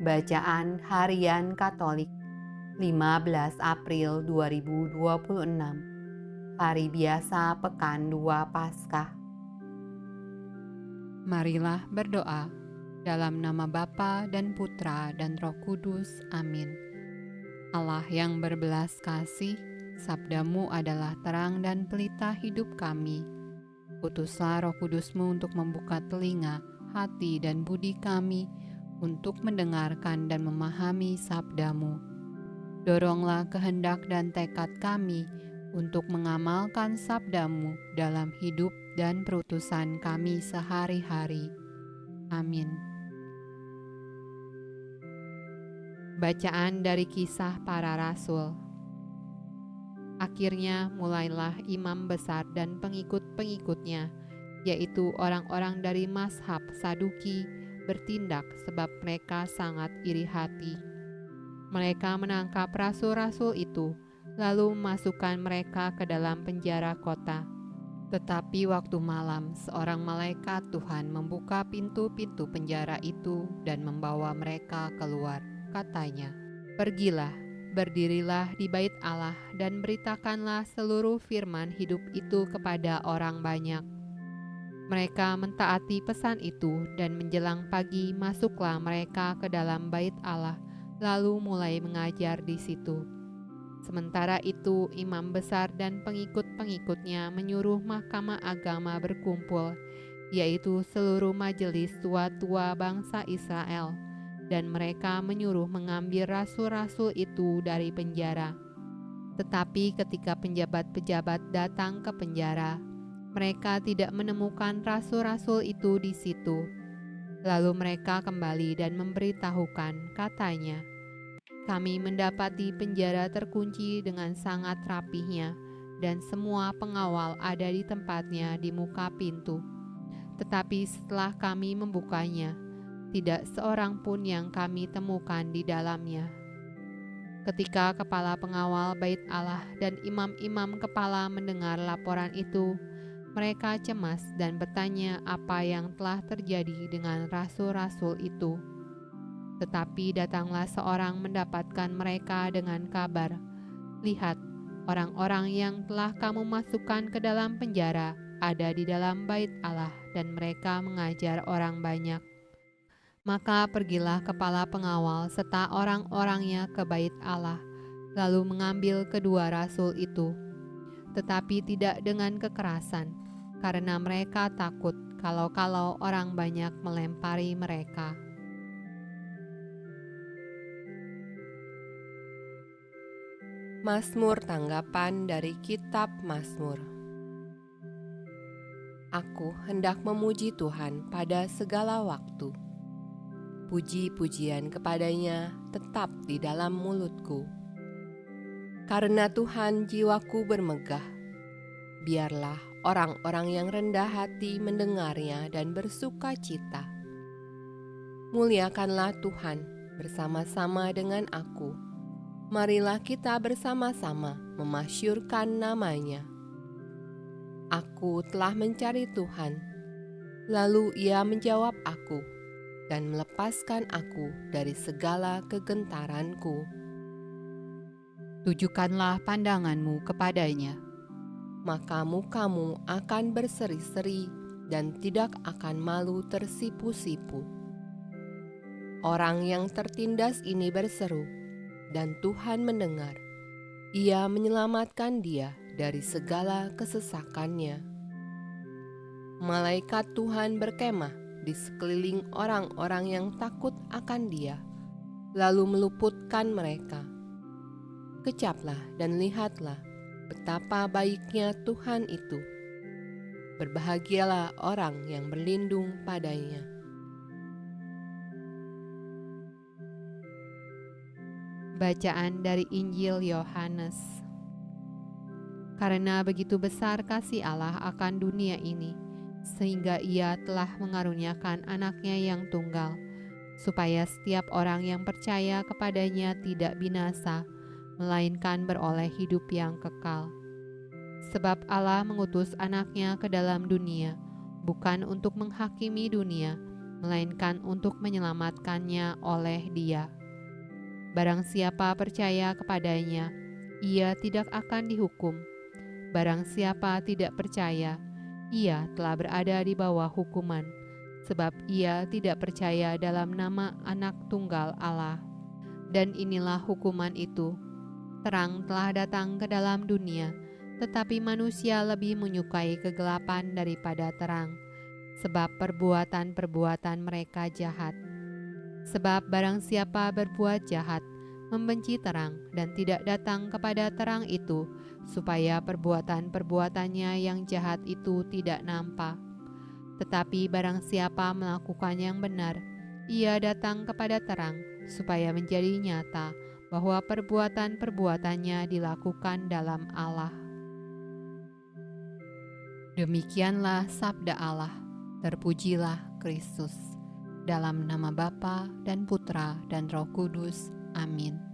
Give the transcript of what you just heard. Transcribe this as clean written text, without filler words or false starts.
Bacaan Harian Katolik 15 April 2026. Hari biasa Pekan 2 Paskah. Marilah berdoa dalam nama Bapa dan Putra dan Roh Kudus. Amin. Allah yang berbelas kasih, sabdamu adalah terang dan pelita hidup kami. Utuslah Roh Kudusmu untuk membuka telinga, hati dan budi kami untuk mendengarkan dan memahami sabdamu. Doronglah kehendak dan tekad kami untuk mengamalkan sabdamu dalam hidup dan perutusan kami sehari-hari. Amin. Bacaan dari Kisah Para Rasul. Akhirnya mulailah imam besar dan pengikut-pengikutnya, yaitu orang-orang dari mazhab Saduki, bertindak sebab mereka sangat iri hati. Mereka menangkap rasul-rasul itu, lalu memasukkan mereka ke dalam penjara kota. Tetapi waktu malam, seorang malaikat Tuhan membuka pintu-pintu penjara itu dan membawa mereka keluar. Katanya, "Pergilah, berdirilah di bait Allah dan beritakanlah seluruh firman hidup itu kepada orang banyak." Mereka mentaati pesan itu, dan menjelang pagi masuklah mereka ke dalam bait Allah, lalu mulai mengajar di situ. Sementara itu, imam besar dan pengikut-pengikutnya menyuruh mahkamah agama berkumpul, yaitu seluruh majelis tua-tua bangsa Israel, dan mereka menyuruh mengambil rasul-rasul itu dari penjara. Tetapi ketika penjabat-pejabat datang ke penjara, mereka tidak menemukan rasul-rasul itu di situ. Lalu mereka kembali dan memberitahukan, katanya, "Kami mendapati penjara terkunci dengan sangat rapihnya, dan semua pengawal ada di tempatnya di muka pintu. Tetapi setelah kami membukanya, tidak seorang pun yang kami temukan di dalamnya." Ketika kepala pengawal bait Allah dan imam-imam kepala mendengar laporan itu, mereka cemas dan bertanya apa yang telah terjadi dengan rasul-rasul itu. Tetapi datanglah seorang mendapatkan mereka dengan kabar, "Lihat, orang-orang yang telah kamu masukkan ke dalam penjara ada di dalam bait Allah, dan mereka mengajar orang banyak." Maka pergilah kepala pengawal serta orang-orangnya ke bait Allah, lalu mengambil kedua rasul itu, tetapi tidak dengan kekerasan, karena mereka takut kalau-kalau orang banyak melempari mereka. Mazmur tanggapan dari Kitab Mazmur. Aku hendak memuji Tuhan pada segala waktu. Puji-pujian kepadanya tetap di dalam mulutku. Karena Tuhan jiwaku bermegah. Biarlah orang-orang yang rendah hati mendengarnya dan bersuka cita. Muliakanlah Tuhan bersama-sama dengan aku. Marilah kita bersama-sama memasyurkan namanya. Aku telah mencari Tuhan, lalu Ia menjawab aku dan melepaskan aku dari segala kegentaranku. Tujukanlah pandanganmu kepadanya. Maka mukamu akan berseri-seri dan tidak akan malu tersipu-sipu. Orang yang tertindas ini berseru, dan Tuhan mendengar. Ia menyelamatkan dia dari segala kesesakannya. Malaikat Tuhan berkemah di sekeliling orang-orang yang takut akan dia, lalu meluputkan mereka. Kecaplah dan lihatlah betapa baiknya Tuhan itu. Berbahagialah orang yang berlindung padanya. Bacaan dari Injil Yohanes. Karena begitu besar kasih Allah akan dunia ini, sehingga Ia telah mengaruniakan anaknya yang tunggal, supaya setiap orang yang percaya kepadanya tidak binasa, melainkan beroleh hidup yang kekal. Sebab Allah mengutus anaknya ke dalam dunia, bukan untuk menghakimi dunia, melainkan untuk menyelamatkannya oleh Dia. Barang siapa percaya kepadanya, ia tidak akan dihukum. Barang siapa tidak percaya, ia telah berada di bawah hukuman, sebab ia tidak percaya dalam nama Anak Tunggal Allah. Dan inilah hukuman itu: terang telah datang ke dalam dunia, tetapi manusia lebih menyukai kegelapan daripada terang, sebab perbuatan-perbuatan mereka jahat. Sebab barang siapa berbuat jahat, membenci terang dan tidak datang kepada terang itu, supaya perbuatan-perbuatannya yang jahat itu tidak nampak. Tetapi barang siapa melakukan yang benar, ia datang kepada terang, supaya menjadi nyata bahwa perbuatan-perbuatannya dilakukan dalam Allah. Demikianlah sabda Allah. Terpujilah Kristus. Dalam nama Bapa dan Putra dan Roh Kudus. Amin.